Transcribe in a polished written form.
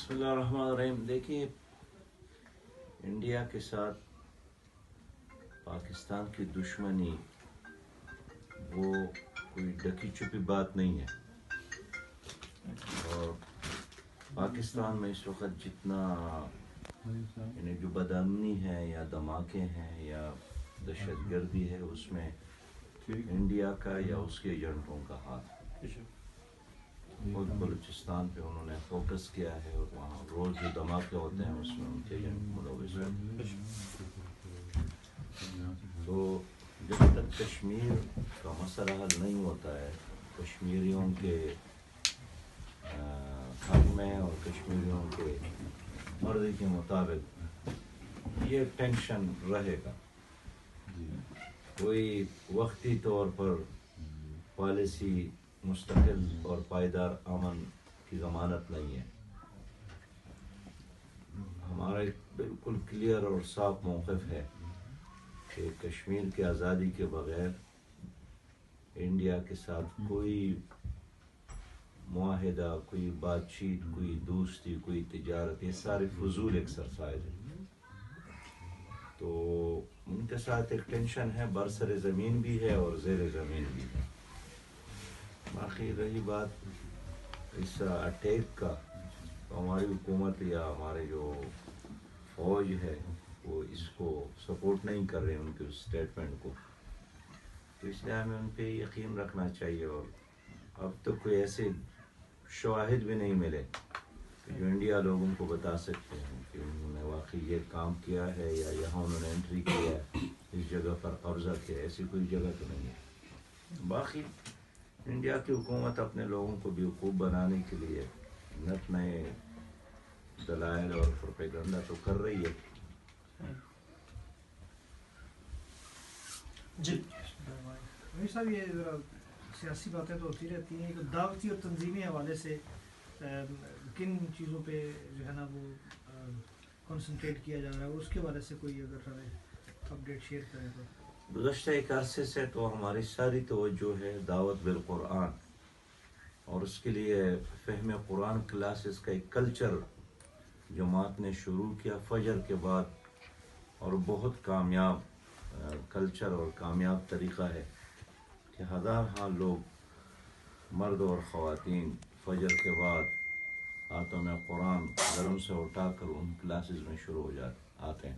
بسم اللہ الرحمن الرحیم. دیکھیے، انڈیا کے ساتھ پاکستان کی دشمنی وہ کوئی ڈکی چھپی بات نہیں ہے، اور پاکستان میں اس وقت جتنا یعنی جو بدامنی ہے یا دھماکے ہیں یا دہشت گردی ہے، اس میں انڈیا کا یا اس کے ایجنٹوں کا ہاتھ ہے. خود بلوچستان پہ انہوں نے فوکس کیا ہے، اور وہاں روز جو دھماکے ہوتے ہیں اس میں ان کے ایجنٹ ملوث ہوتے ہیں. تو جب تک کشمیر کا مسئلہ حل نہیں ہوتا ہے، کشمیریوں کے حق میں اور کشمیریوں کے مرضی کے مطابق یہ ٹینشن رہے گا. کوئی وقتی طور پر پالیسی مستقل اور پائیدار امن کی ضمانت نہیں ہے. ہمارا ایک بالکل کلیئر اور صاف موقف ہے کہ کشمیر کی آزادی کے بغیر انڈیا کے ساتھ کوئی معاہدہ، کوئی بات چیت، کوئی دوستی، کوئی تجارت، یہ سارے فضول ایکسرسائز ہے. تو ان کے ساتھ ایک ٹینشن ہے، برسر زمین بھی ہے اور زیر زمین بھی ہے. باقی رہی بات اس اٹیک کا، تو ہماری حکومت یا ہمارے جو فوج ہے وہ اس کو سپورٹ نہیں کر رہے ان کے اسٹیٹمنٹ کو، تو اس لیے ہمیں ان پہ یقین رکھنا چاہیے. اور اب تک کوئی ایسے شواہد بھی نہیں ملے جو انڈیا لوگوں کو بتا سکتے ہیں کہ انہوں نے واقعی یہ کام کیا ہے یا یہاں انہوں نے انٹری کیا ہے، اس جگہ پر قبضہ کیا. ایسی کوئی جگہ تو نہیں ہے. باقی انڈیا کی حکومت اپنے لوگوں کو بیوقوف بنانے کے لیے نت نئے دلائل اور پروپیگنڈا تو کر رہی ہے. جی صاحب، یہ ذرا سیاسی باتیں تو ہوتی رہتی ہیں، دعوتی اور تنظیمی حوالے سے کن چیزوں پہ جو ہے نا وہ کنسنٹریٹ کیا جا رہا ہے، اس کے بارے سے کوئی اگر ہمیں اپڈیٹ شیئر کریں تو. گزشتہ ایک عرصے سے تو ہماری ساری توجہ ہے دعوت بالقرآن، اور اس کے لیے فہم قرآن کلاسز کا ایک کلچر جماعت نے شروع کیا فجر کے بعد، اور بہت کامیاب کلچر اور کامیاب طریقہ ہے کہ ہزارہا لوگ مرد اور خواتین فجر کے بعد ہاتھوں میں قرآن گھروں سے اٹھا کر ان کلاسز میں شروع آتے ہیں.